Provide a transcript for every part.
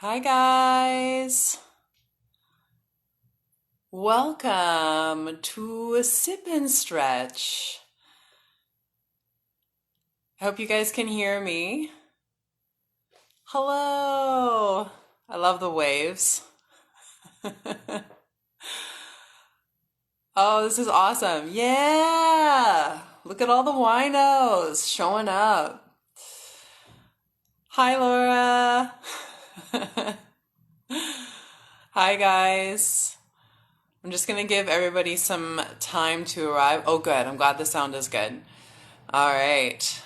Hi guys. Welcome to a sip and stretch. I hope you guys can hear me. Hello. I love the waves. Oh, this is awesome. Yeah. Look at all the winos showing up. Hi, Laura. Hi, guys. I'm just going to give everybody some time to arrive. Oh, good. I'm glad the sound is good. All right.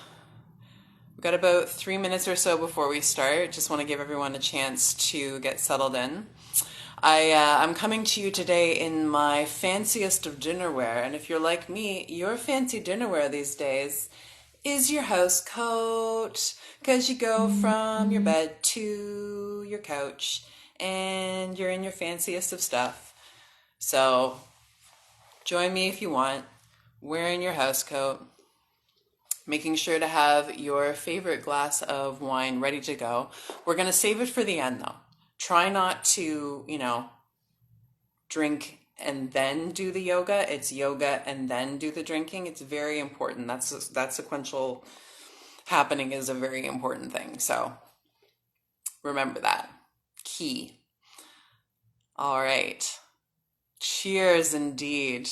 We've got about 3 minutes or so before we start. Just want to give everyone a chance to get settled in. I'm coming to you today in my fanciest of dinnerware, and if you're like me, your fancy dinnerware these days is your house coat, because you go from your bed to your couch, and you're in your fanciest of stuff. So join me if you want, wearing your house coat, making sure to have your favorite glass of wine ready to go. We're going to save it for the end though. Try not to, drink and then do the yoga. It's yoga and then do the drinking. It's very important. That sequential happening is a very important thing. So remember that. Key. All right. Cheers indeed.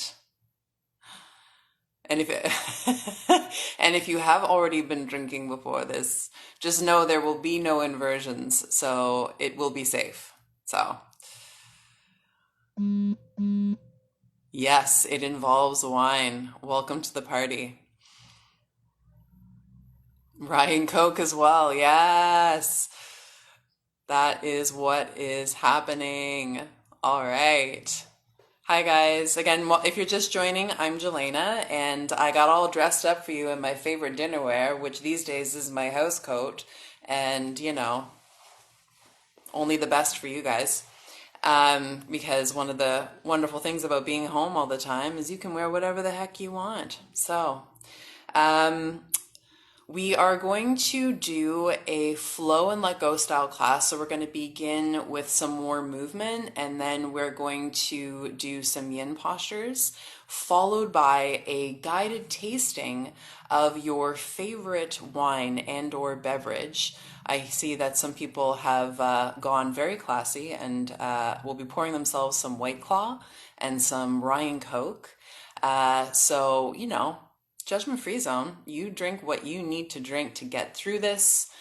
And if you have already been drinking before this, just know there will be no inversions, so it will be safe. So, yes, it involves wine. Welcome to the party. Rye and Coke as well. Yes. That is what is happening. All right. Hi guys. Again, if you're just joining, I'm Jelena, and I got all dressed up for you in my favorite dinnerwear, which these days is my house coat, and only the best for you guys. Because one of the wonderful things about being home all the time is you can wear whatever the heck you want. So, um, we are going to do a flow and let go style class. So we're going to begin with some more movement, and then we're going to do some yin postures, followed by a guided tasting of your favorite wine and or beverage. I see that some people have gone very classy and will be pouring themselves some White Claw and some Rye and Coke. So, judgment free zone. You drink what you need to drink to get through this.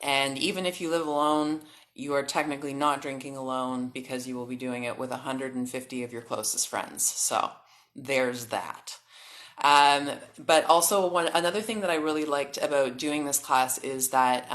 And even if you live alone, you are technically not drinking alone because you will be doing it with 150 of your closest friends. So there's that. But also another thing that I really liked about doing this class is that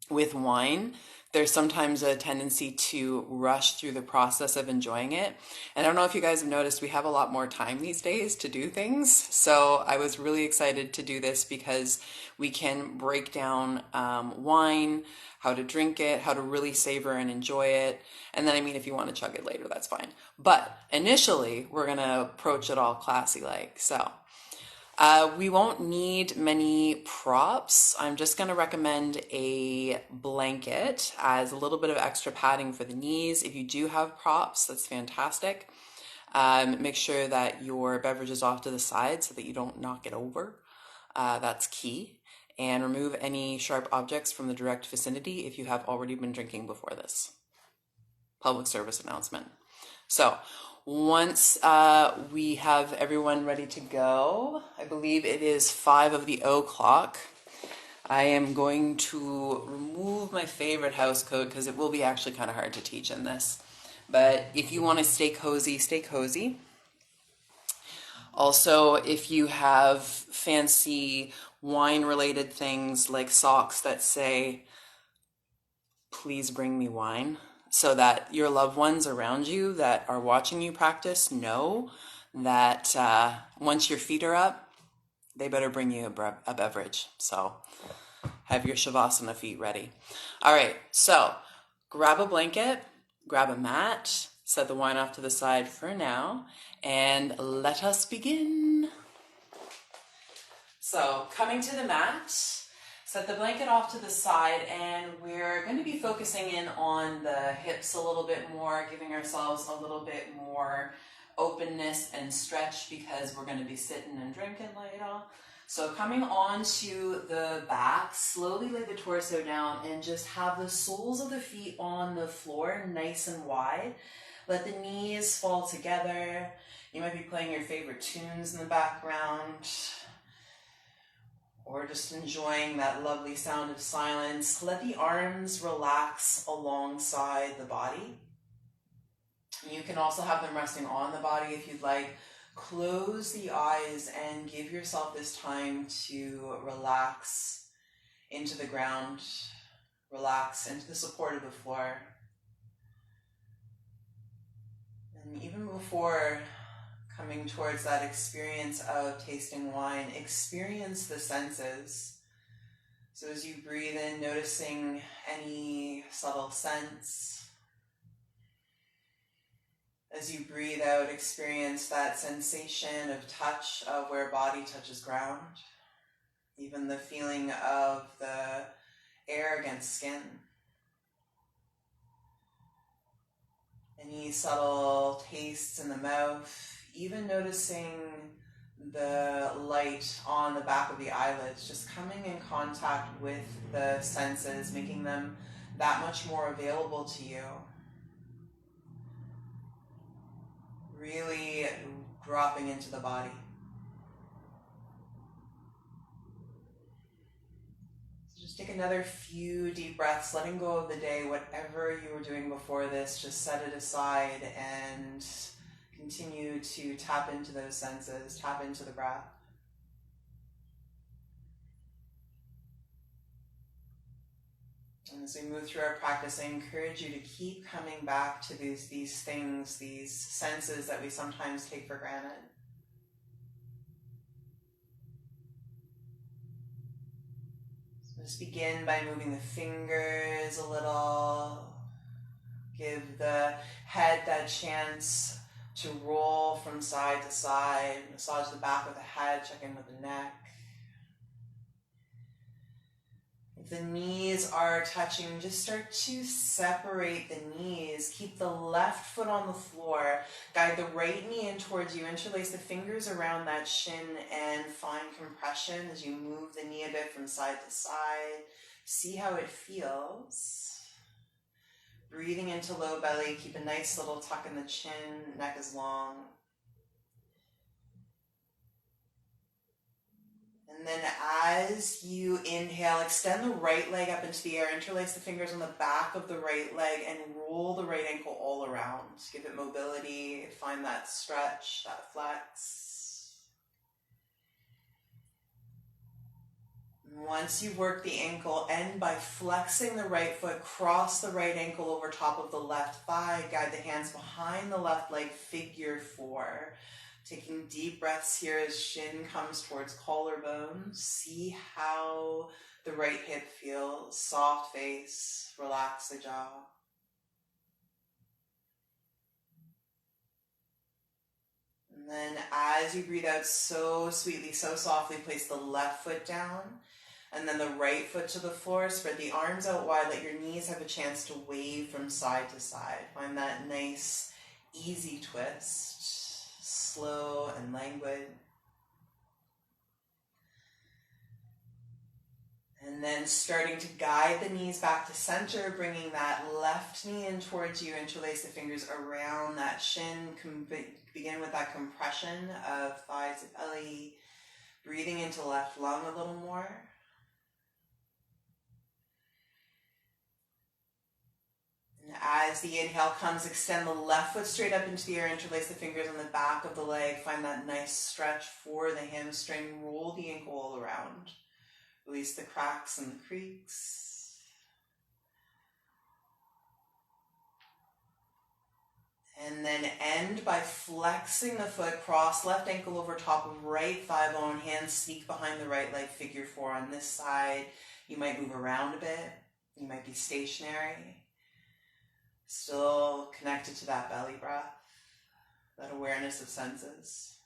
with wine, there's sometimes a tendency to rush through the process of enjoying it. And I don't know if you guys have noticed, we have a lot more time these days to do things. So I was really excited to do this because we can break down wine, how to drink it, how to really savor and enjoy it. And then, if you want to chug it later, that's fine. But initially, we're going to approach it all classy-like. So we won't need many props. I'm just going to recommend a blanket as a little bit of extra padding for the knees. If you do have props, that's fantastic. Make sure that your beverage is off to the side so that you don't knock it over. That's key. And remove any sharp objects from the direct vicinity if you have already been drinking before this. Public service announcement. So, once we have everyone ready to go, I believe it is 5 of the o'clock, I am going to remove my favorite house coat because it will be actually kind of hard to teach in this. But if you want to stay cozy, stay cozy. Also, if you have fancy wine-related things like socks that say, "Please bring me wine," so that your loved ones around you that are watching you practice know that once your feet are up, they better bring you a beverage. So have your Shavasana feet ready. All right, so grab a blanket, grab a mat, set the wine off to the side for now, and let us begin. So coming to the mat. Set the blanket off to the side, and we're going to be focusing in on the hips a little bit more, giving ourselves a little bit more openness and stretch because we're going to be sitting and drinking later. So coming onto the back, slowly lay the torso down and just have the soles of the feet on the floor nice and wide. Let the knees fall together. You might be playing your favorite tunes in the background, or just enjoying that lovely sound of silence. Let the arms relax alongside the body. You can also have them resting on the body if you'd like. Close the eyes and give yourself this time to relax into the ground, relax into the support of the floor. And even before coming towards that experience of tasting wine, experience the senses. So as you breathe in, noticing any subtle scents. As you breathe out, experience that sensation of touch, of where body touches ground. Even the feeling of the air against skin. Any subtle tastes in the mouth, even noticing the light on the back of the eyelids, just coming in contact with the senses, making them that much more available to you. Really dropping into the body. So just take another few deep breaths, letting go of the day, whatever you were doing before this, just set it aside and continue to tap into those senses, tap into the breath. And as we move through our practice, I encourage you to keep coming back to these things, these senses that we sometimes take for granted. So just begin by moving the fingers a little. Give the head that chance to roll from side to side. Massage the back of the head, check in with the neck. If the knees are touching, just start to separate the knees. Keep the left foot on the floor. Guide the right knee in towards you. Interlace the fingers around that shin and find compression as you move the knee a bit from side to side. See how it feels. Breathing into low belly. Keep a nice little tuck in the chin. Neck is long. And then as you inhale, extend the right leg up into the air, interlace the fingers on the back of the right leg, and roll the right ankle all around. Give it mobility, find that stretch, that flex. Once you've worked the ankle, end by flexing the right foot, cross the right ankle over top of the left thigh, guide the hands behind the left leg, figure four. Taking deep breaths here as shin comes towards collarbone. See how the right hip feels. Soft face, relax the jaw. And then as you breathe out so sweetly, so softly, place the left foot down and then the right foot to the floor. Spread the arms out wide. Let your knees have a chance to wave from side to side. Find that nice, easy twist. Slow and languid. And then starting to guide the knees back to center, bringing that left knee in towards you. Interlace the fingers around that shin. Begin with that compression of thighs and belly. Breathing into left lung a little more. And as the inhale comes, extend the left foot straight up into the air, interlace the fingers on the back of the leg, find that nice stretch for the hamstring, roll the ankle all around. Release the cracks and the creaks. And then end by flexing the foot, cross left ankle over top of right thigh bone, hands sneak behind the right leg, figure four on this side. You might move around a bit. You might be stationary. Still connected to that belly breath, that awareness of senses.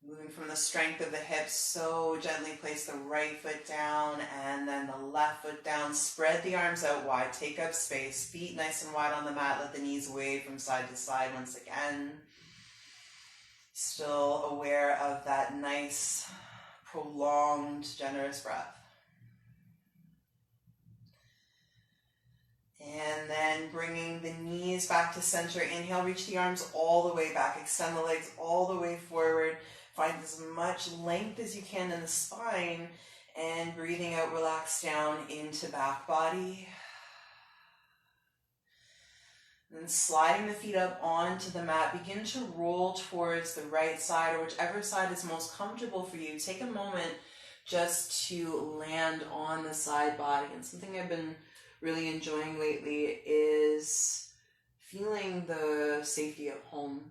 Moving from the strength of the hips, so gently place the right foot down and then the left foot down. Spread the arms out wide, take up space, feet nice and wide on the mat, let the knees wave from side to side once again. Still aware of that nice, prolonged, generous breath. And then bringing the knees back to center. Inhale, reach the arms all the way back. Extend the legs all the way forward. Find as much length as you can in the spine. And breathing out, relax down into back body. Then sliding the feet up onto the mat. Begin to roll towards the right side or whichever side is most comfortable for you. Take a moment just to land on the side body. And something I've been really enjoying lately is feeling the safety of home.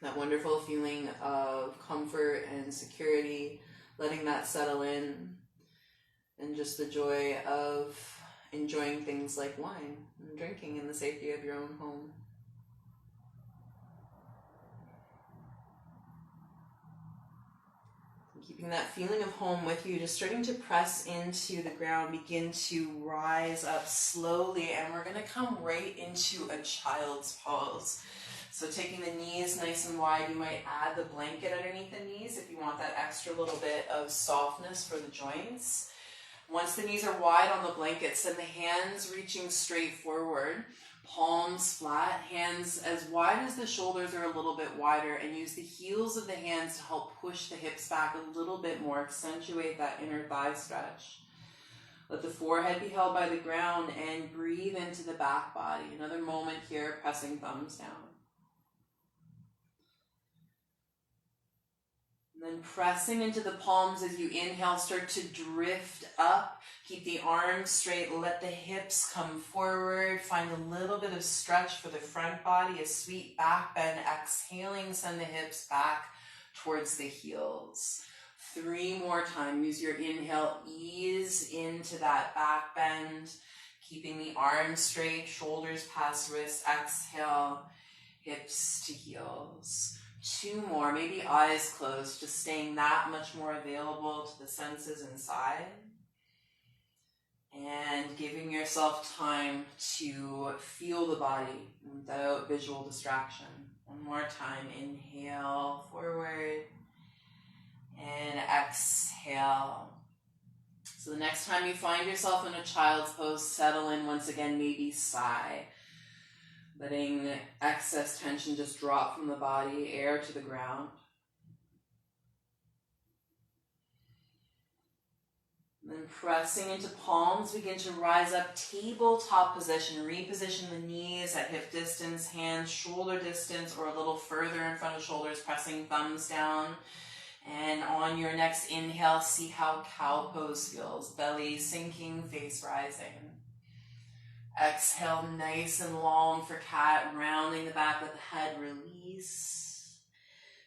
That wonderful feeling of comfort and security, letting that settle in, and just the joy of enjoying things like wine and drinking in the safety of your own home. Keeping that feeling of home with you, just starting to press into the ground, begin to rise up slowly, and we're going to come right into a child's pose. So taking the knees nice and wide, you might add the blanket underneath the knees if you want that extra little bit of softness for the joints. Once the knees are wide on the blanket, send the hands reaching straight forward, palms flat, hands as wide as the shoulders or a little bit wider, and use the heels of the hands to help push the hips back a little bit more, accentuate that inner thigh stretch. Let the forehead be held by the ground and breathe into the back body. Another moment here, pressing thumbs down. And then pressing into the palms as you inhale, start to drift up. Keep the arms straight, let the hips come forward. Find a little bit of stretch for the front body, a sweet back bend. Exhaling, send the hips back towards the heels. 3 more times. Use your inhale, ease into that back bend. Keeping the arms straight, shoulders past wrists. Exhale, hips to heels. 2 more, maybe eyes closed, just staying that much more available to the senses inside. And giving yourself time to feel the body without visual distraction. 1 more time, inhale forward and exhale. So the next time you find yourself in a child's pose, settle in once again, maybe sigh. Letting excess tension just drop from the body, air to the ground. And then pressing into palms, begin to rise up, tabletop position. Reposition the knees at hip distance, hands shoulder distance, or a little further in front of shoulders, pressing thumbs down. And on your next inhale, see how cow pose feels. Belly sinking, face rising. Exhale, nice and long for cat, rounding the back of the head, release.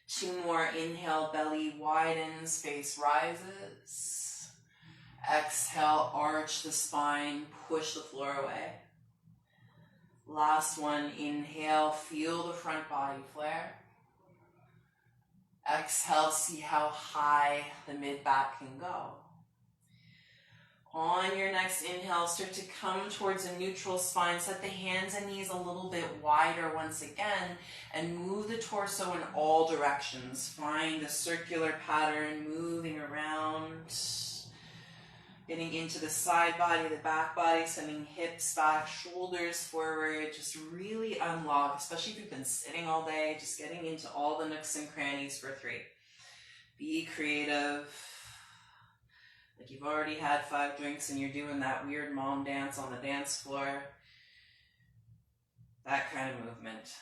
2 more, inhale, belly widens, face rises. Exhale, arch the spine, push the floor away. Last one, inhale, feel the front body flare. Exhale, see how high the mid-back can go. On your next inhale, start to come towards a neutral spine. Set the hands and knees a little bit wider once again and move the torso in all directions. Find a circular pattern moving around, getting into the side body, the back body, sending hips back, shoulders forward. Just really unlock, especially if you've been sitting all day, just getting into all the nooks and crannies for 3. Be creative. Like you've already had 5 drinks and you're doing that weird mom dance on the dance floor. That kind of movement.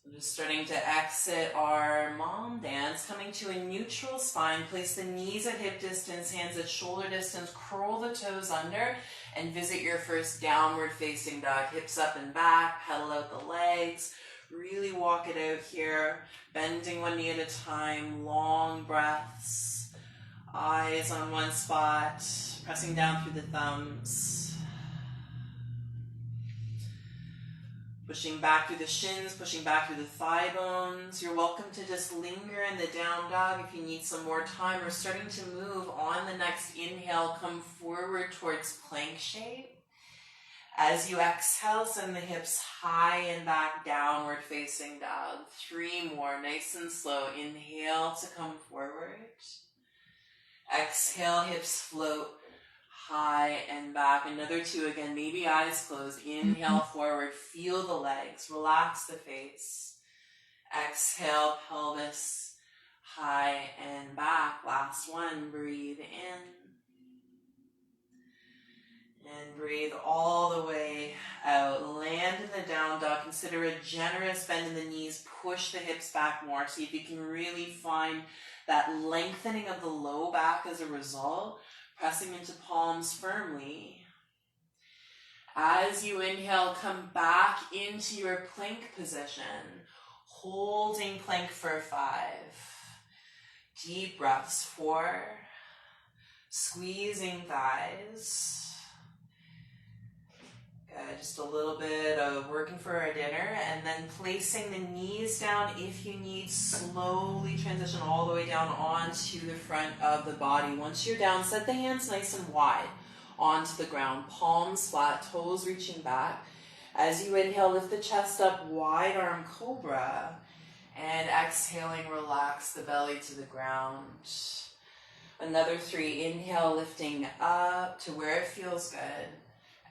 So just starting to exit our mom dance, coming to a neutral spine. Place the knees at hip distance, hands at shoulder distance. Curl the toes under and visit your first downward facing dog. Hips up and back, pedal out the legs. Really walk it out here, bending one knee at a time, long breaths, eyes on one spot, pressing down through the thumbs. Pushing back through the shins, pushing back through the thigh bones. You're welcome to just linger in the down dog if you need some more time. We're starting to move on the next inhale. Come forward towards plank shape. As you exhale, send the hips high and back, downward facing dog. 3 more, nice and slow. Inhale to come forward. Exhale, hips float high and back. Another 2 again, maybe eyes closed. Inhale forward, feel the legs, relax the face. Exhale, pelvis high and back. Last 1, breathe in. And breathe all the way out. Land in the down dog. Consider a generous bend in the knees. Push the hips back more. See if you can really find that lengthening of the low back as a result. Pressing into palms firmly. As you inhale, come back into your plank position. Holding plank for 5. Deep breaths. 4. Squeezing thighs. Just a little bit of working for our dinner, and then placing the knees down if you need. Slowly transition all the way down onto the front of the body. Once you're down, set the hands nice and wide onto the ground. Palms flat, toes reaching back. As you inhale, lift the chest up, wide arm cobra. And exhaling, relax the belly to the ground. Another 3, inhale, lifting up to where it feels good.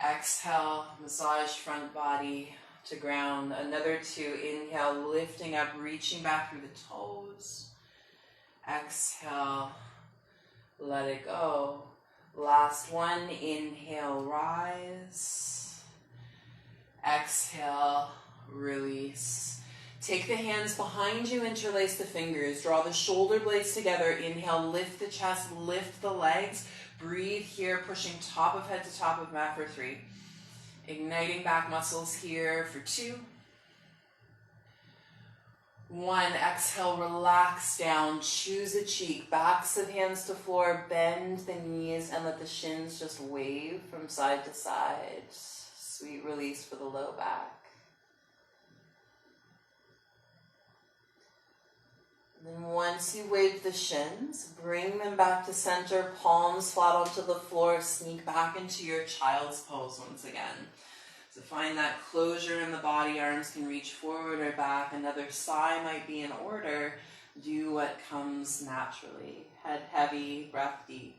Exhale, massage front body to ground. Another 2, inhale, lifting up, reaching back through the toes. Exhale, let it go. Last 1, inhale, rise. Exhale, release. Take the hands behind you, interlace the fingers. Draw the shoulder blades together. Inhale, lift the chest, lift the legs. Breathe here, pushing top of head to top of mat for 3. Igniting back muscles here for 2. 1, exhale, relax down, choose a cheek, backs of hands to floor, bend the knees, and let the shins just wave from side to side. Sweet release for the low back. Then once you wave the shins, bring them back to center, palms flat onto the floor, sneak back into your child's pose once again. So find that closure in the body, arms can reach forward or back, another sigh might be in order. Do what comes naturally. Head heavy, breath deep.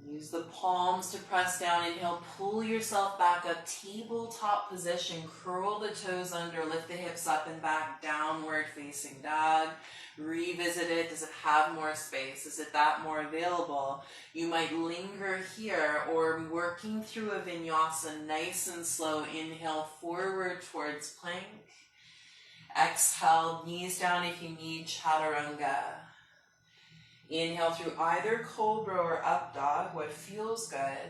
Use the palms to press down. Inhale, pull yourself back up. Tabletop position. Curl the toes under. Lift the hips up and back. Downward facing dog. Revisit it. Does it have more space? Is it that more available? You might linger here or working through a vinyasa nice and slow. Inhale forward towards plank. Exhale, knees down if you need, chaturanga. Inhale through either cobra or up dog, what feels good.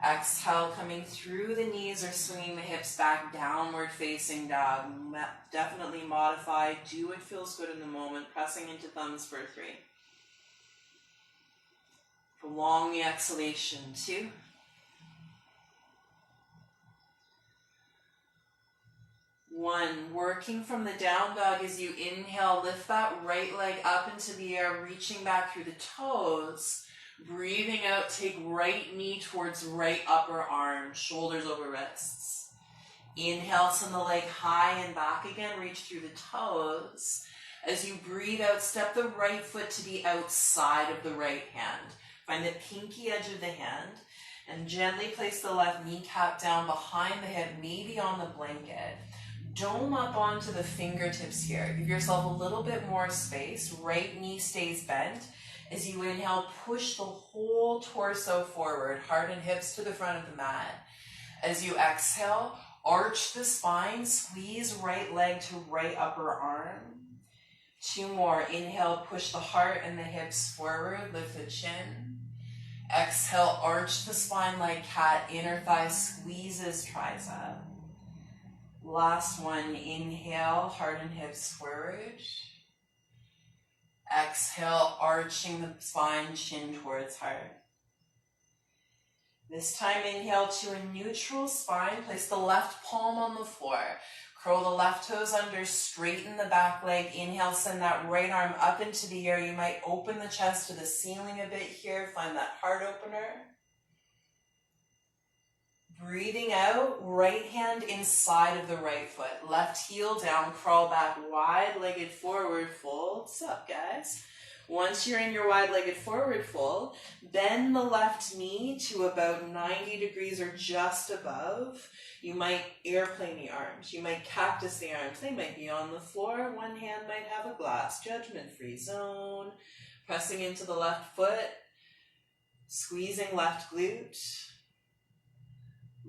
Exhale, coming through the knees or swinging the hips back, downward facing dog. Definitely modify, do what feels good in the moment, pressing into thumbs for 3. Prolong the exhalation, 2. 1, working from the down dog as you inhale, lift that right leg up into the air, reaching back through the toes. Breathing out, take right knee towards right upper arm, shoulders over wrists. Inhale, send the leg high and back again, reach through the toes. As you breathe out, step the right foot to the outside of the right hand. Find the pinky edge of the hand and gently place the left kneecap down behind the hip, maybe on the blanket. Dome up onto the fingertips here. Give yourself a little bit more space. Right knee stays bent. As you inhale, push the whole torso forward, heart and hips to the front of the mat. As you exhale, arch the spine, squeeze right leg to right upper arm. 2 more. Inhale, push the heart and the hips forward, lift the chin. Exhale, arch the spine like cat, inner thigh squeezes tricep. Last 1, inhale, heart and hips forward. Exhale, arching the spine, chin towards heart. This time, inhale to a neutral spine. Place the left palm on the floor. Curl the left toes under, straighten the back leg. Inhale, send that right arm up into the air. You might open the chest to the ceiling a bit here. Find that heart opener. Breathing out, right hand inside of the right foot. Left heel down, crawl back, wide-legged forward fold. What's up, guys? Once you're in your wide-legged forward fold, bend the left knee to about 90 degrees or just above. You might airplane the arms. You might cactus the arms. They might be on the floor. One hand might have a glass. Judgment-free zone. Pressing into the left foot. Squeezing left glute.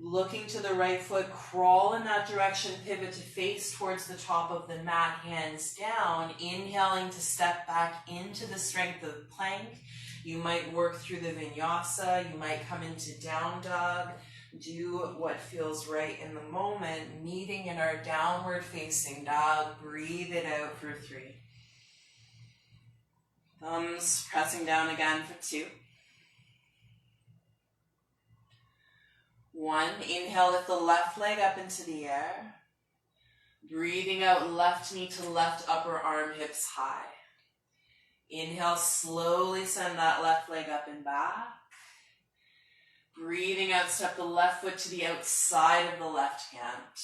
Looking to the right foot, crawl in that direction, pivot to face towards the top of the mat, hands down, inhaling to step back into the strength of plank. You might work through the vinyasa, you might come into down dog, do what feels right in the moment, meeting in our downward facing dog, breathe it out for 3. Thumbs pressing down again for 2. 1, inhale, lift the left leg up into the air. Breathing out, left knee to left upper arm, hips high. Inhale, slowly send that left leg up and back. Breathing out, step the left foot to the outside of the left hand.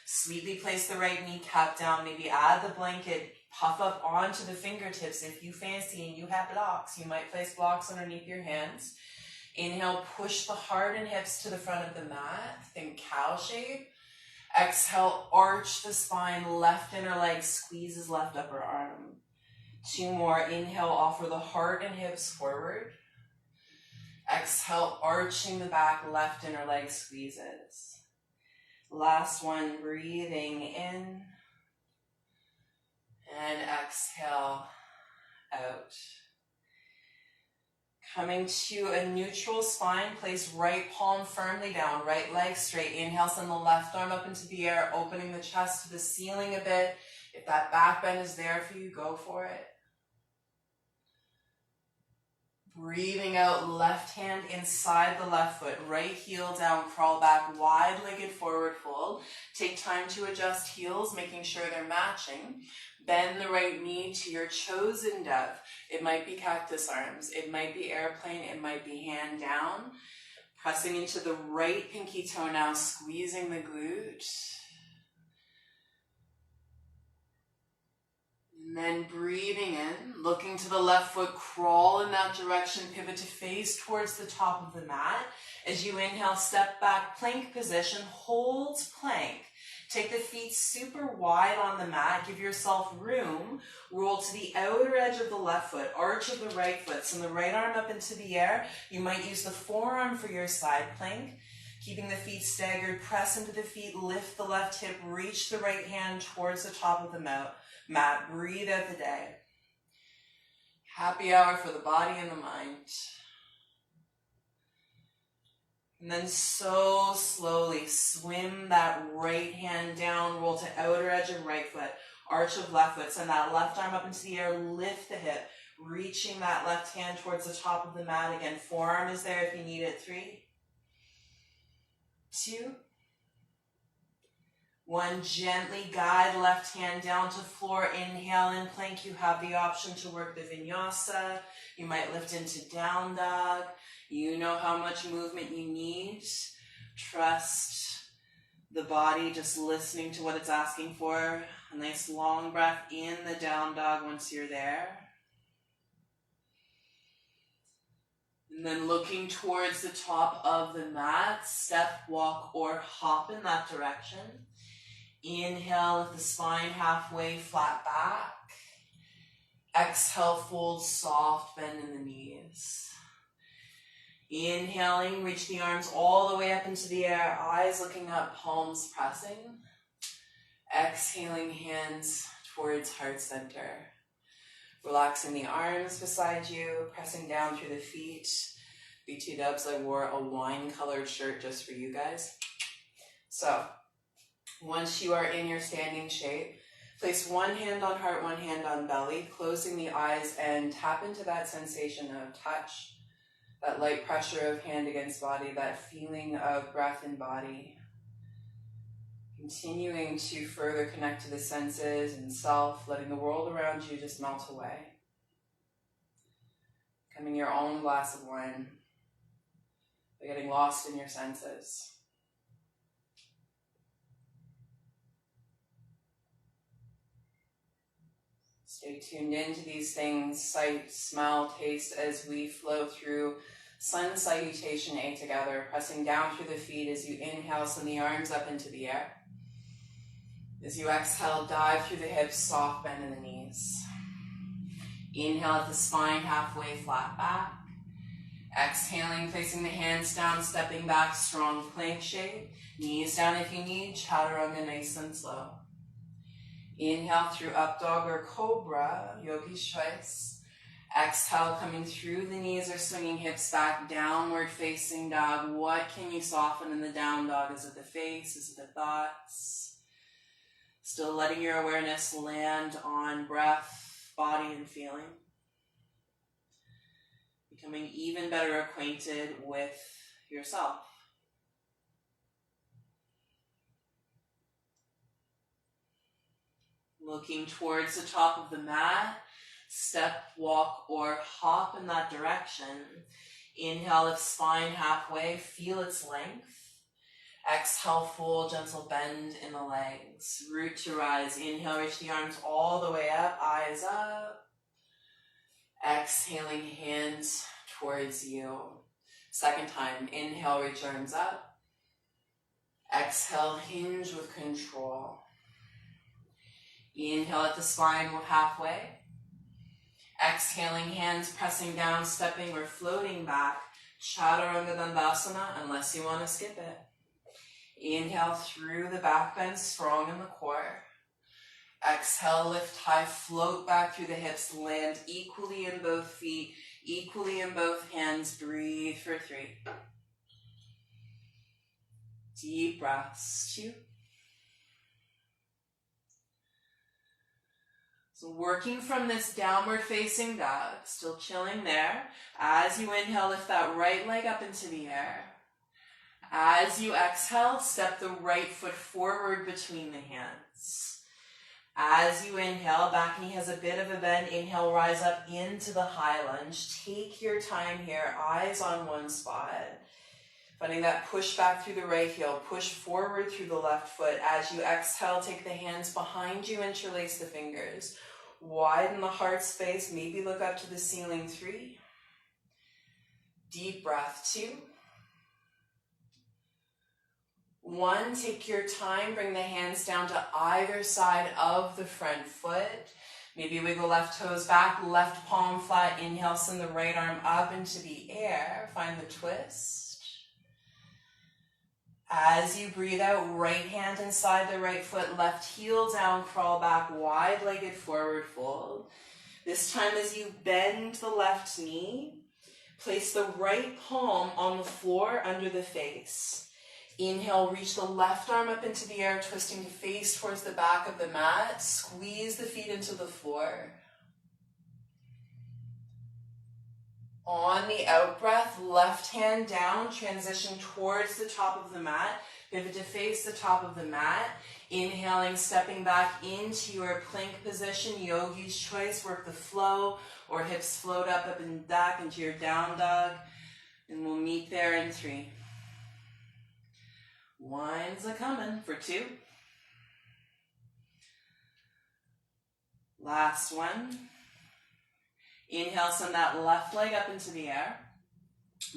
Sweetly place the right kneecap down, maybe add the blanket, puff up onto the fingertips. If you fancy and you have blocks, you might place blocks underneath your hands. Inhale, push the heart and hips to the front of the mat. Think cow shape. Exhale, arch the spine, left inner leg squeezes left upper arm. 2 more. Inhale, offer the heart and hips forward. Exhale, arching the back, left inner leg squeezes. Last one, breathing in. And exhale, out. Coming to a neutral spine, place right palm firmly down, right leg straight. Inhale, send the left arm up into the air, opening the chest to the ceiling a bit. If that back bend is there for you, go for it. Breathing out, left hand inside the left foot, right heel down, crawl back, wide-legged forward fold. Take time to adjust heels, making sure they're matching. Bend the right knee to your chosen dove. It might be cactus arms, it might be airplane, it might be hand down. Pressing into the right pinky toe now, squeezing the glute. And then breathing in, looking to the left foot, crawl in that direction, pivot to face towards the top of the mat. As you inhale, step back, plank position, hold plank. Take the feet super wide on the mat, give yourself room, roll to the outer edge of the left foot, arch of the right foot, send the right arm up into the air. You might use the forearm for your side plank. Keeping the feet staggered, press into the feet, lift the left hip, reach the right hand towards the top of the mat. Breathe out the day. Happy hour for the body and the mind. And then so slowly swim that right hand down, roll to outer edge of right foot, arch of left foot, send that left arm up into the air, lift the hip, reaching that left hand towards the top of the mat. Again, forearm is there if you need it. 3, 2, 1. Gently guide left hand down to floor. Inhale in plank. You have the option to work the vinyasa. You might lift into down dog. You know how much movement you need. Trust the body, just listening to what it's asking for. A nice long breath in the down dog once you're there. And then looking towards the top of the mat, step, walk, or hop in that direction. Inhale, lift the spine halfway, flat back. Exhale, fold, soft bend in the knees. Inhaling, reach the arms all the way up into the air, eyes looking up, palms pressing. Exhaling, hands towards heart center. Relaxing the arms beside you, pressing down through the feet. BT dubs, I wore a wine-colored shirt just for you guys. So, once you are in your standing shape, place one hand on heart, one hand on belly, closing the eyes and tap into that sensation of touch, That light pressure of hand against body, that feeling of breath and body. Continuing to further connect to the senses and self, letting the world around you just melt away. Becoming your own glass of wine by getting lost in your senses. Stay tuned into these things, sight, smell, taste, as we flow through sun salutation A together, pressing down through the feet as you inhale, send the arms up into the air. As you exhale, dive through the hips, soft bend in the knees. Inhale at the spine, halfway flat back. Exhaling, placing the hands down, stepping back, strong plank shape. Knees down if you need, chaturanga nice and slow. Inhale through up dog or cobra, yogi's choice. Exhale, coming through the knees or swinging hips back, downward facing dog. What can you soften in the down dog? Is it the face? Is it the thoughts? Still letting your awareness land on breath, body, and feeling. Becoming even better acquainted with yourself. Looking towards the top of the mat, step, walk, or hop in that direction. Inhale, lift spine halfway, feel its length. Exhale, full gentle bend in the legs. Root to rise. Inhale, reach the arms all the way up, eyes up. Exhaling, hands towards you. Second time, inhale, reach arms up. Exhale, hinge with control. Inhale at the spine halfway. Exhaling, hands pressing down, stepping or floating back. Chaturanga Dandasana, unless you want to skip it. Inhale through the back bend, strong in the core. Exhale, lift high, float back through the hips, land equally in both feet, equally in both hands. Breathe for 3. Deep breaths. 2. So working from this downward facing dog, still chilling there. As you inhale, lift that right leg up into the air. As you exhale, step the right foot forward between the hands. As you inhale, back knee has a bit of a bend. Inhale, rise up into the high lunge. Take your time here, eyes on one spot. Finding that push back through the right heel, push forward through the left foot. As you exhale, take the hands behind you, interlace the fingers. Widen the heart space, maybe look up to the ceiling. 3. Deep breath. 2. 1, take your time, bring the hands down to either side of the front foot. Maybe wiggle left toes back, left palm flat. Inhale, send the right arm up into the air. Find the twist. As you breathe out, right hand inside the right foot, left heel down, crawl back, wide-legged forward fold. This time as you bend the left knee, place the right palm on the floor under the face. Inhale, reach the left arm up into the air, twisting to face towards the back of the mat. Squeeze the feet into the floor. On the out breath, left hand down, transition towards the top of the mat. Pivot to face the top of the mat. Inhaling, stepping back into your plank position, yogi's choice. Work the flow, or hips float up and back into your down dog. And we'll meet there in 3. Winds are coming for 2. Last one. Inhale, send that left leg up into the air.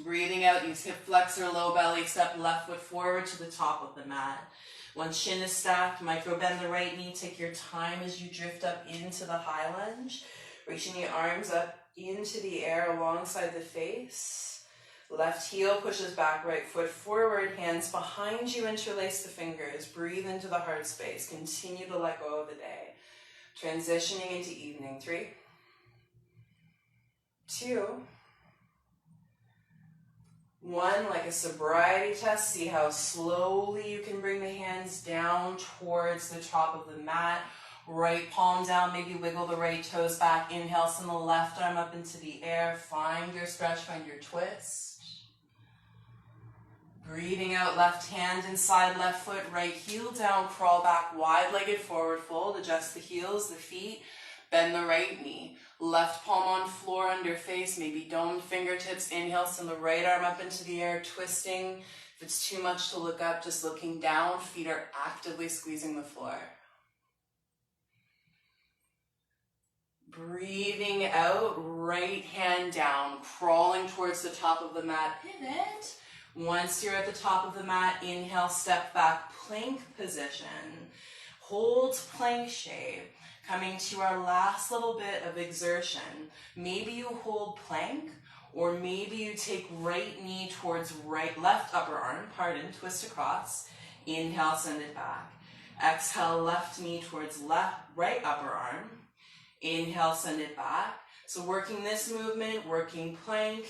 Breathing out, use hip flexor, low belly, step left foot forward to the top of the mat. One shin is stacked, micro bend the right knee. Take your time as you drift up into the high lunge. Reaching the arms up into the air alongside the face. Left heel pushes back, right foot forward, hands behind you, interlace the fingers. Breathe into the heart space. Continue to let go of the day. Transitioning into evening. 3, 2, 1, like a sobriety test. See how slowly you can bring the hands down towards the top of the mat. Right palm down, maybe wiggle the right toes back. Inhale, send the left arm up into the air. Find your stretch, find your twist. Breathing out, left hand inside, left foot, right heel down, crawl back, wide-legged forward fold. Adjust the heels, the feet, bend the right knee. Left palm on floor, under face, maybe domed fingertips. Inhale, send the right arm up into the air, twisting. If it's too much to look up, just looking down. Feet are actively squeezing the floor. Breathing out, right hand down, crawling towards the top of the mat, pivot. Once you're at the top of the mat, inhale, step back, plank position. Hold plank shape. Coming to our last little bit of exertion. Maybe you hold plank, or maybe you take right knee towards left upper arm, twist across. Inhale, send it back. Exhale, left knee towards right upper arm. Inhale, send it back. So working this movement, working plank.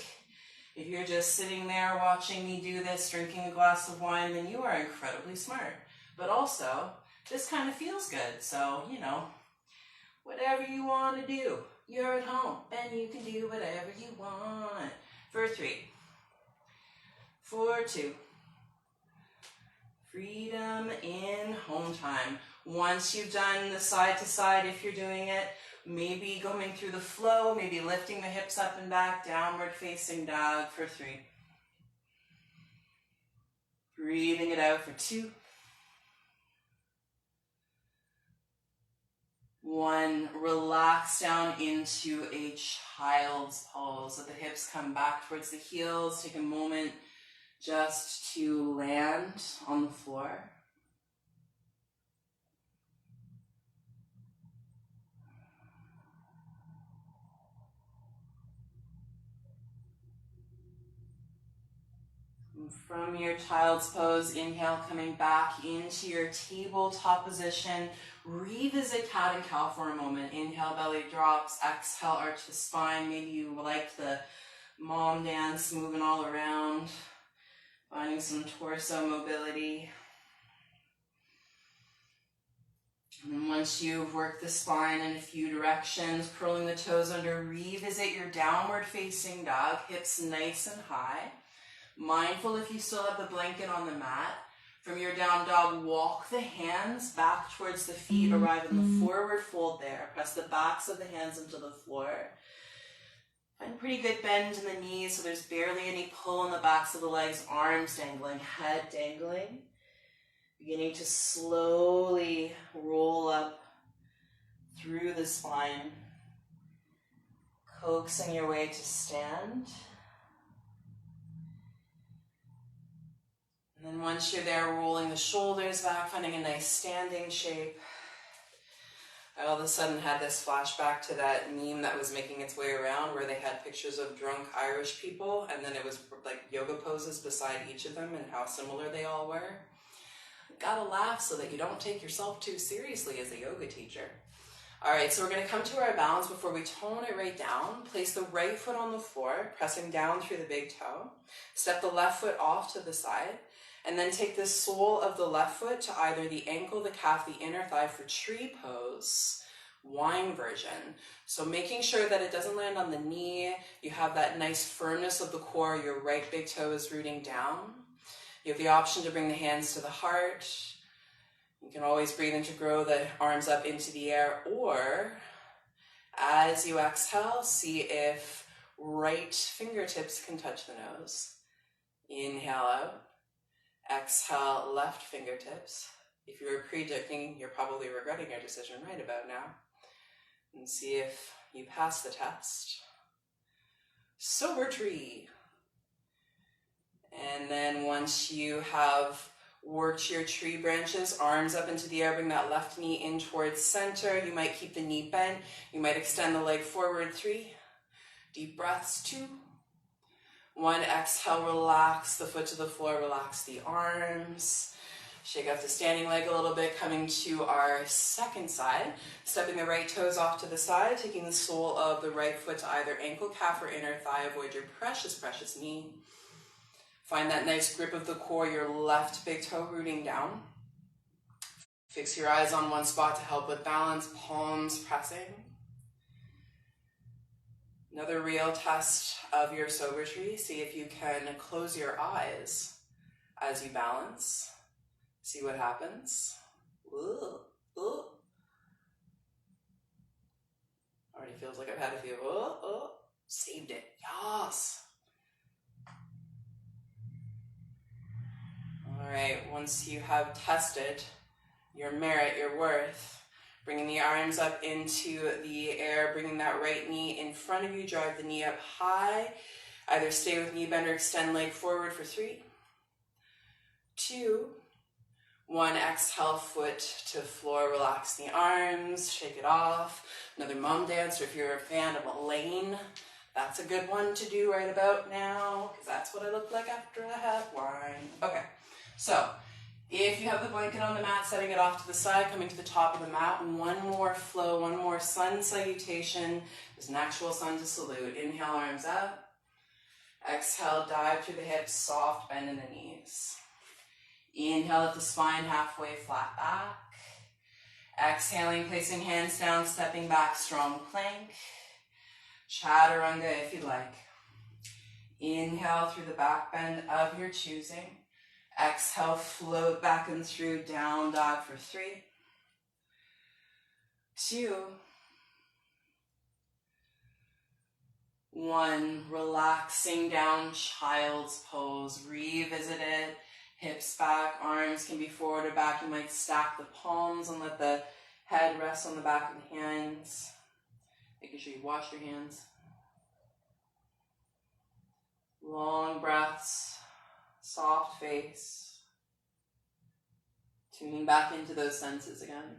If you're just sitting there watching me do this, drinking a glass of wine, then you are incredibly smart. But also, this kind of feels good. So, whatever you want to do, you're at home and you can do whatever you want. For 3, for 2, freedom in home time. Once you've done the side to side, if you're doing it, maybe going through the flow, maybe lifting the hips up and back, downward facing dog for 3. Breathing it out for 2. 1, relax down into a child's pose. Let the hips come back towards the heels. Take a moment just to land on the floor. From your child's pose, inhale, coming back into your tabletop position. Revisit cat and cow for a moment. Inhale, belly drops. Exhale, arch the spine. Maybe you like the mom dance, moving all around, finding some torso mobility. And then once you've worked the spine in a few directions, curling the toes under, revisit your downward facing dog, hips nice and high. Mindful if you still have the blanket on the mat. From your down dog, walk the hands back towards the feet, arrive in the forward fold there. Press the backs of the hands into the floor. Find a pretty good bend in the knees so there's barely any pull in the backs of the legs, arms dangling, head dangling. Beginning to slowly roll up through the spine, coaxing your way to stand. And then once you're there, rolling the shoulders back, finding a nice standing shape. I all of a sudden had this flashback to that meme that was making its way around where they had pictures of drunk Irish people and then it was like yoga poses beside each of them and how similar they all were. Gotta laugh so that you don't take yourself too seriously as a yoga teacher. All right, so we're gonna come to our balance before we tone it right down. Place the right foot on the floor, pressing down through the big toe. Step the left foot off to the side. And then take the sole of the left foot to either the ankle, the calf, the inner thigh for tree pose, wine version. So making sure that it doesn't land on the knee. You have that nice firmness of the core. Your right big toe is rooting down. You have the option to bring the hands to the heart. You can always breathe in to grow the arms up into the air. Or as you exhale, see if right fingertips can touch the nose. Inhale out. Exhale, left fingertips. If you were predicting, you're probably regretting your decision right about now. And see if you pass the test. Sober tree. And then once you have worked your tree branches, arms up into the air, bring that left knee in towards center. You might keep the knee bent. You might extend the leg forward. 3. Deep breaths. 2. 1, exhale, relax the foot to the floor, relax the arms. Shake out the standing leg a little bit, coming to our second side. Stepping the right toes off to the side, taking the sole of the right foot to either ankle, calf, or inner thigh. Avoid your precious, precious knee. Find that nice grip of the core, your left big toe rooting down. Fix your eyes on one spot to help with balance, palms pressing. Another real test of your sober tree. See if you can close your eyes as you balance. See what happens. Ooh, ooh. Already feels like I've had a few. Oh, oh. Saved it. Yes. All right, once you have tested your merit, your worth, bringing the arms up into the air, bringing that right knee in front of you, drive the knee up high. Either stay with knee bend or extend leg forward for 3, 2, 1. Exhale, foot to floor, relax the arms, shake it off. Another mom dance, or if you're a fan of Elaine, that's a good one to do right about now, because that's what I look like after I have wine. Okay, so if you have the blanket on the mat, setting it off to the side, coming to the top of the mat, one more flow, one more sun salutation. There's an actual sun to salute. Inhale, arms up. Exhale, dive through the hips, soft bend in the knees. Inhale, lift the spine halfway flat back. Exhaling, placing hands down, stepping back, strong plank. Chaturanga if you'd like. Inhale through the back bend of your choosing. Exhale, float back and through, down dog for 3, 2, 1. Relaxing down, child's pose. Revisit it. Hips back, arms can be forward or back. You might stack the palms and let the head rest on the back of the hands. Making sure you wash your hands. Long breaths, soft face. Tuning back into those senses again.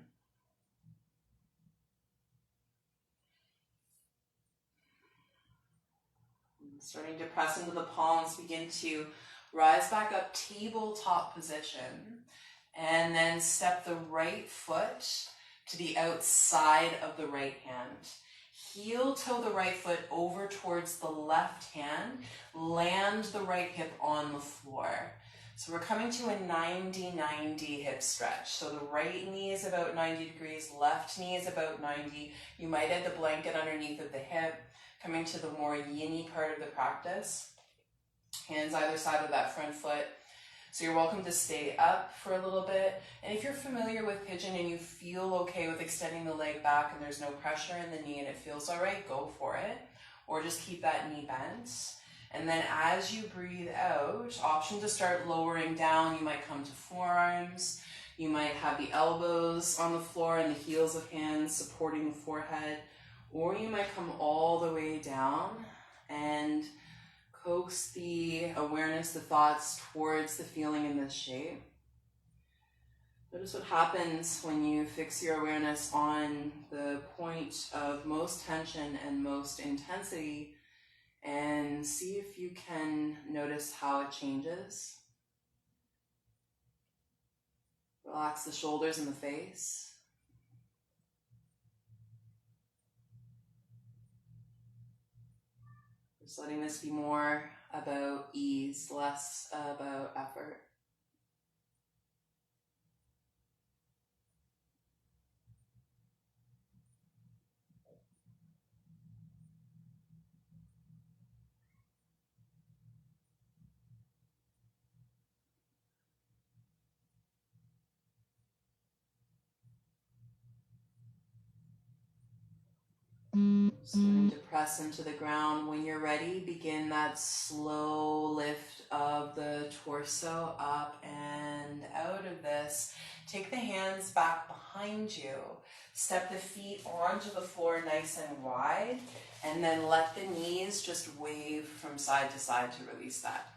Starting to press into the palms, begin to rise back up, tabletop position, and then step the right foot to the outside of the right hand. Heel toe the right foot over towards the left hand, land the right hip on the floor. So we're coming to a 90-90 hip stretch. So the right knee is about 90 degrees, left knee is about 90. You might add the blanket underneath of the hip, coming to the more yin-y part of the practice. Hands either side of that front foot. So you're welcome to stay up for a little bit. And if you're familiar with pigeon and you feel okay with extending the leg back and there's no pressure in the knee and it feels all right, go for it. Or just keep that knee bent. And then as you breathe out, option to start lowering down. You might come to forearms. You might have the elbows on the floor and the heels of hands supporting the forehead. Or you might come all the way down and coax the awareness, the thoughts towards the feeling in this shape. Notice what happens when you fix your awareness on the point of most tension and most intensity, and see if you can notice how it changes. Relax the shoulders and the face. Just letting this be more about ease, less about effort. Starting to press into the ground. When you're ready, begin that slow lift of the torso up and out of this. Take the hands back behind you. Step the feet onto the floor nice and wide, and then let the knees just wave from side to side to release that.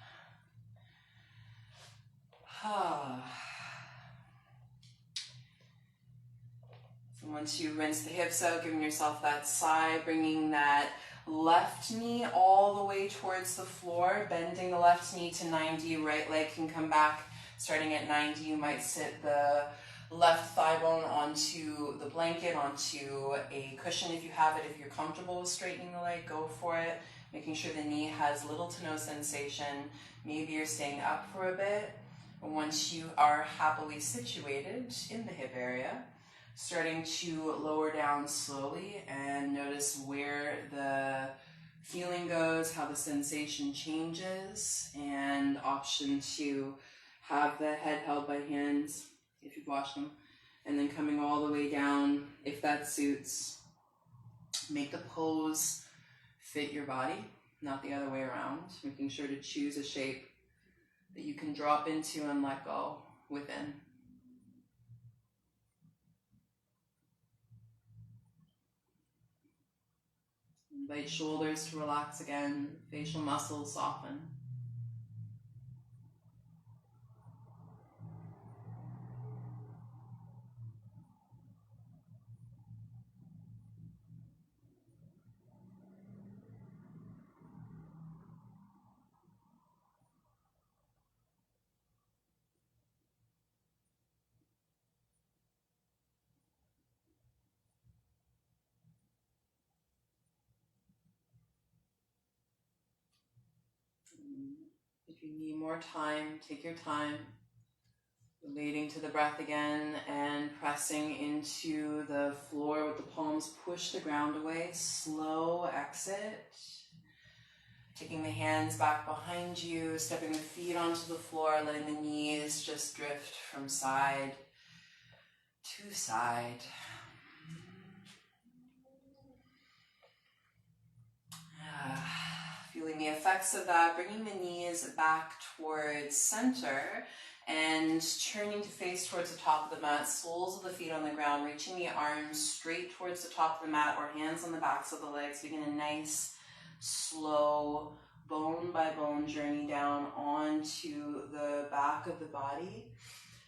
Once you rinse the hips out, giving yourself that sigh, bringing that left knee all the way towards the floor, bending the left knee to 90, right leg can come back. Starting at 90, you might sit the left thigh bone onto the blanket, onto a cushion if you have it. If you're comfortable with straightening the leg, go for it. Making sure the knee has little to no sensation. Maybe you're staying up for a bit. Once you are happily situated in the hip area, starting to lower down slowly and notice where the feeling goes, how the sensation changes, and option to have the head held by hands if you've washed them, and then coming all the way down if that suits. Make the pose fit your body, not the other way around, making sure to choose a shape that you can drop into and let go within. Invite shoulders to relax again, facial muscles soften. If you need more time, take your time. Relating to the breath again and pressing into the floor with the palms, push the ground away, slow exit. Taking the hands back behind you, stepping the feet onto the floor, letting the knees just drift from side to side. Feeling the effects of that, bringing the knees back towards center and turning to face towards the top of the mat, soles of the feet on the ground, reaching the arms straight towards the top of the mat or hands on the backs of the legs. Begin a nice, slow, bone by bone journey down onto the back of the body.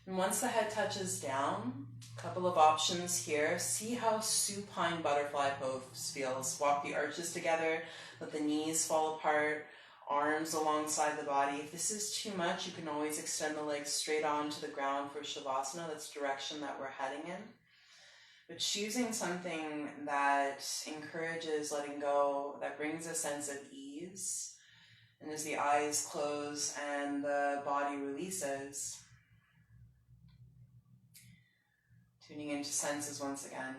And once the head touches down, a couple of options here. See how supine butterfly pose feels. Walk the arches together, let the knees fall apart, arms alongside the body. If this is too much, you can always extend the legs straight onto the ground for Shavasana. That's the direction that we're heading in. But choosing something that encourages letting go, that brings a sense of ease, and as the eyes close and the body releases, tuning into senses once again.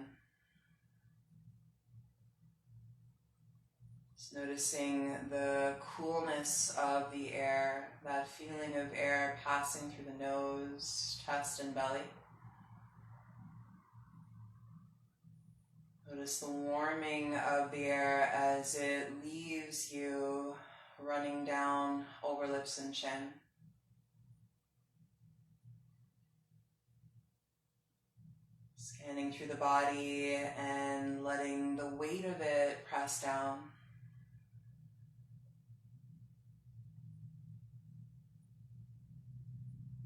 Just noticing the coolness of the air, that feeling of air passing through the nose, chest, and belly. Notice the warming of the air as it leaves you running down over lips and chin. Scanning through the body and letting the weight of it press down.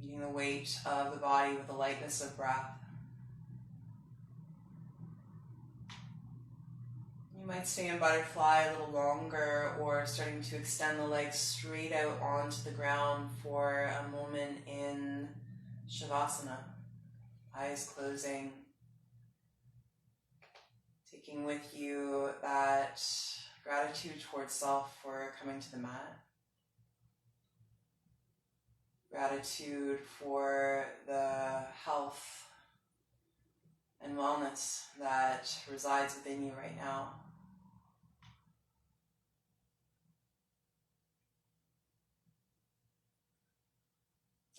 Meeting the weight of the body with the lightness of breath. You might stay in butterfly a little longer or starting to extend the legs straight out onto the ground for a moment in Shavasana. Eyes closing. Taking with you that gratitude towards self for coming to the mat. Gratitude for the health and wellness that resides within you right now.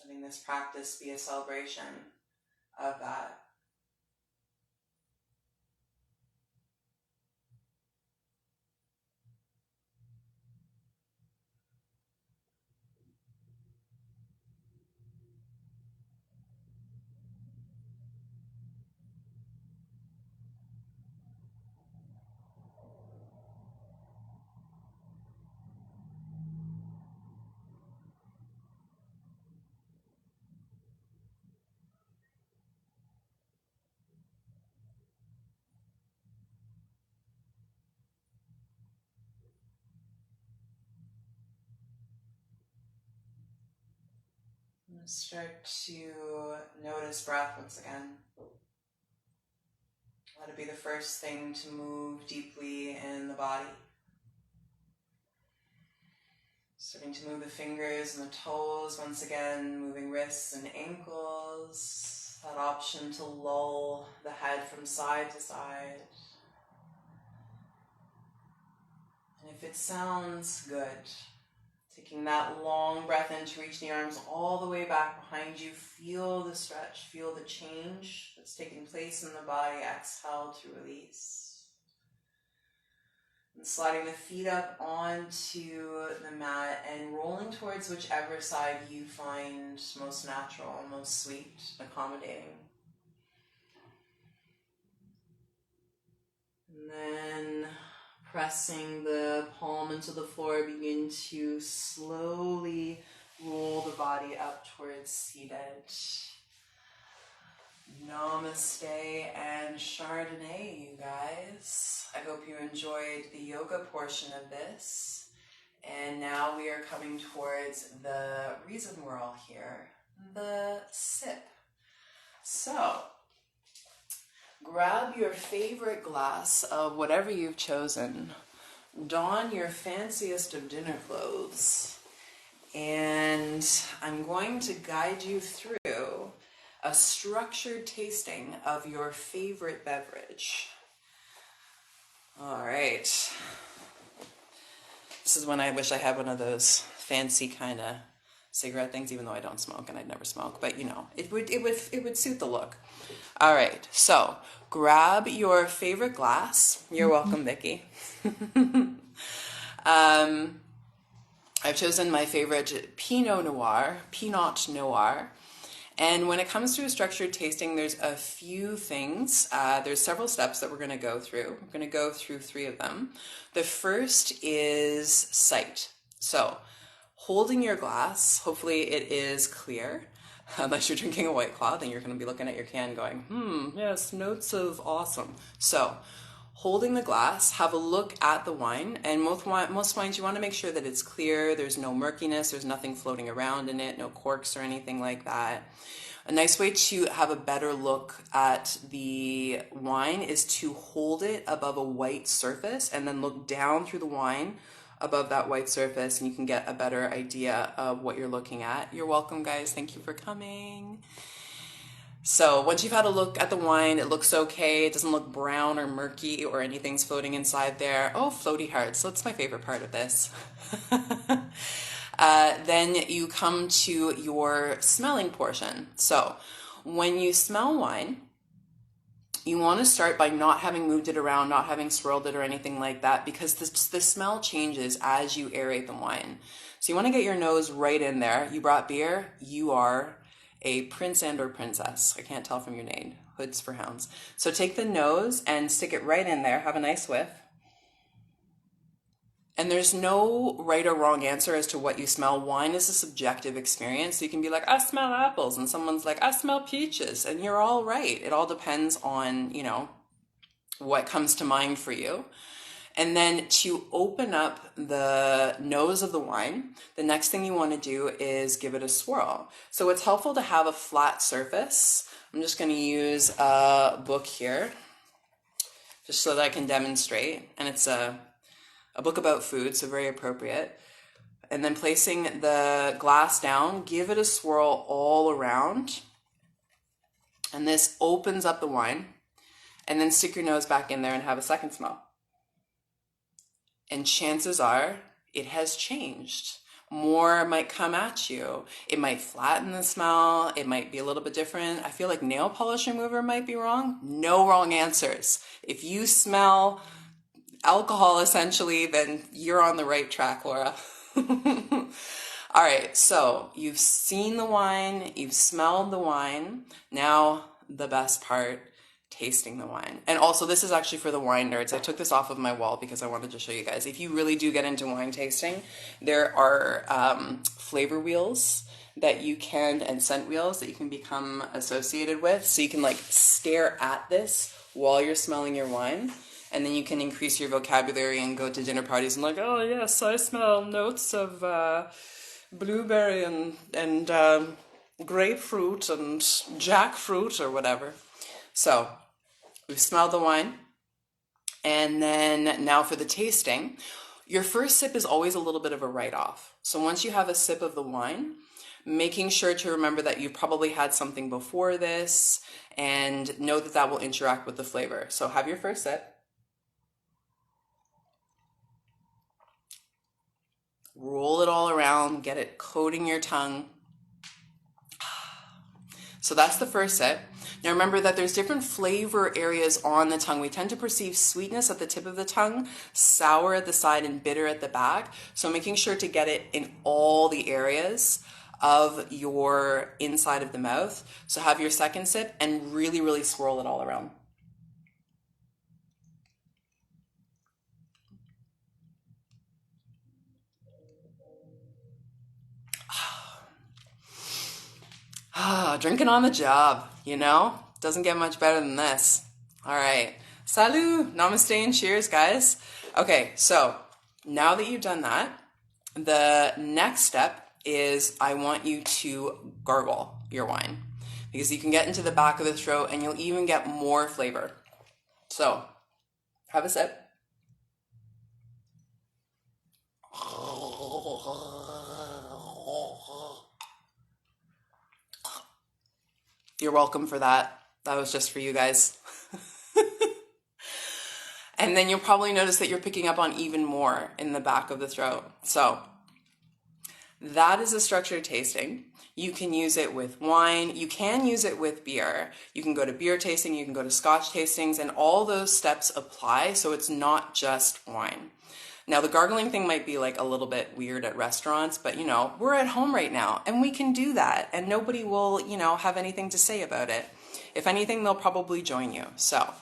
Letting this practice be a celebration of that. Start to notice breath once again. Let it be the first thing to move deeply in the body. Starting to move the fingers and the toes once again, moving wrists and ankles. That option to lull the head from side to side. And if it sounds good, taking that long breath in to reach the arms all the way back behind you. Feel the stretch, feel the change that's taking place in the body. Exhale to release. And sliding the feet up onto the mat and rolling towards whichever side you find most natural, most sweet, accommodating. And then pressing the palm into the floor, begin to slowly roll the body up towards seated. Namaste and Chardonnay, you guys. I hope you enjoyed the yoga portion of this. And now we are coming towards the reason we're all here, the sip. So, grab your favorite glass of whatever you've chosen. Don your fanciest of dinner clothes. And I'm going to guide you through a structured tasting of your favorite beverage. All right. This is when I wish I had one of those fancy kind of cigarette things, even though I don't smoke and I'd never smoke, but you know, it would suit the look. All right, so grab your favorite glass. You're welcome, Vicky. I've chosen my favorite Pinot Noir. And when it comes to a structured tasting, there's a few things. There's several steps that we're going to go through. I'm going to go through 3 of them. The first is sight. So holding your glass, hopefully it is clear. Unless you're drinking a White Claw, then you're going to be looking at your can going, yes, notes of awesome. So holding the glass, have a look at the wine. And most wines, you want to make sure that it's clear. There's no murkiness. There's nothing floating around in it, no corks or anything like that. A nice way to have a better look at the wine is to hold it above a white surface and then look down through the wine above that white surface, and you can get a better idea of what you're looking at. You're welcome, guys. Thank you for coming. So once you've had a look at the wine, it looks okay. It doesn't look brown or murky or anything's floating inside there. Oh, floaty hearts. That's my favorite part of this. Then you come to your smelling portion. So when you smell wine, you want to start by not having moved it around, not having swirled it or anything like that, because the smell changes as you aerate the wine. So you want to get your nose right in there. You brought beer, you are a prince and or princess. I can't tell from your name. Hoods for hounds. So take the nose and stick it right in there. Have a nice whiff. And there's no right or wrong answer as to what you smell. Wine is a subjective experience. So you can be like, I smell apples. And someone's like, I smell peaches. And you're all right. It all depends on, what comes to mind for you. And then to open up the nose of the wine, the next thing you want to do is give it a swirl. So it's helpful to have a flat surface. I'm just going to use a book here just so that I can demonstrate. And it's a book about food, so very appropriate. And then placing the glass down, give it a swirl all around. And this opens up the wine. And then stick your nose back in there and have a second smell. And chances are it has changed. More might come at you. It might flatten the smell. It might be a little bit different. I feel like nail polish remover might be wrong. No wrong answers. If you smell alcohol, essentially, then you're on the right track, Laura. All right, so you've seen the wine, you've smelled the wine. Now the best part, tasting the wine. And also, this is actually for the wine nerds. I took this off of my wall because I wanted to show you guys. If you really do get into wine tasting, there are flavor wheels that you can, and scent wheels that you can become associated with. So you can stare at this while you're smelling your wine. And then you can increase your vocabulary and go to dinner parties and oh yes, I smell notes of blueberry and grapefruit and jackfruit or whatever. So we've smelled the wine. And then now for the tasting, Your first sip is always a little bit of a write-off. So once you have a sip of the wine, making sure to remember that you probably had something before this and know that that will interact with the flavor. So have your first sip. Roll it all around, get it coating your tongue. So that's the first sip. Now remember that there's different flavor areas on the tongue. We tend to perceive sweetness at the tip of the tongue, sour at the side, and bitter at the back. So making sure to get it in all the areas of your inside of the mouth. So have your second sip and really, really swirl it all around. Drinking on the job, you know? Doesn't get much better than this. All right. Salut, namaste, and cheers, guys. Okay, so now that you've done that, the next step is I want you to gargle your wine because you can get into the back of the throat and you'll even get more flavor. So have a sip. You're welcome for that. That was just for you guys. And then you'll probably notice that you're picking up on even more in the back of the throat. So that is a structured tasting. You can use it with wine. You can use it with beer. You can go to beer tasting. You can go to Scotch tastings, and all those steps apply. So it's not just wine. Now, the gargling thing might be like a little bit weird at restaurants, but you know, we're at home right now and we can do that and nobody will, you know, have anything to say about it. If anything, they'll probably join you. So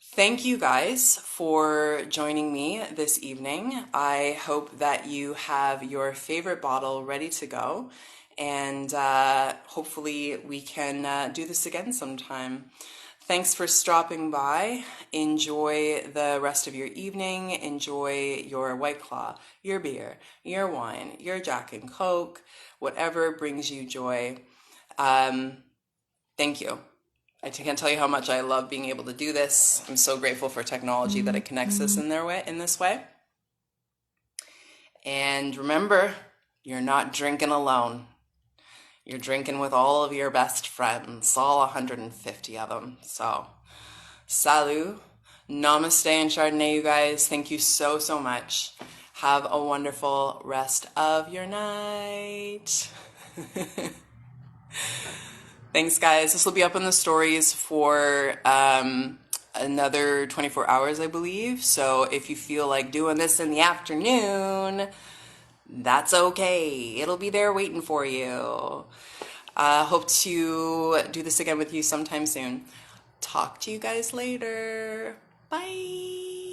thank you guys for joining me this evening. I hope that you have your favorite bottle ready to go, and hopefully we can do this again sometime. Thanks for stopping by. Enjoy the rest of your evening. Enjoy your White Claw, your beer, your wine, your Jack and Coke, whatever brings you joy. Thank you. I can't tell you how much I love being able to do this. I'm so grateful for technology that it connects us in this way. And remember, you're not drinking alone. You're drinking with all of your best friends, all 150 of them. So, salut, namaste, and Chardonnay, you guys. Thank you so, so much. Have a wonderful rest of your night. Thanks, guys. This will be up in the stories for another 24 hours, I believe. So if you feel like doing this in the afternoon, that's okay. It'll be there waiting for you. Hope to do this again with you sometime soon. Talk to you guys later. Bye.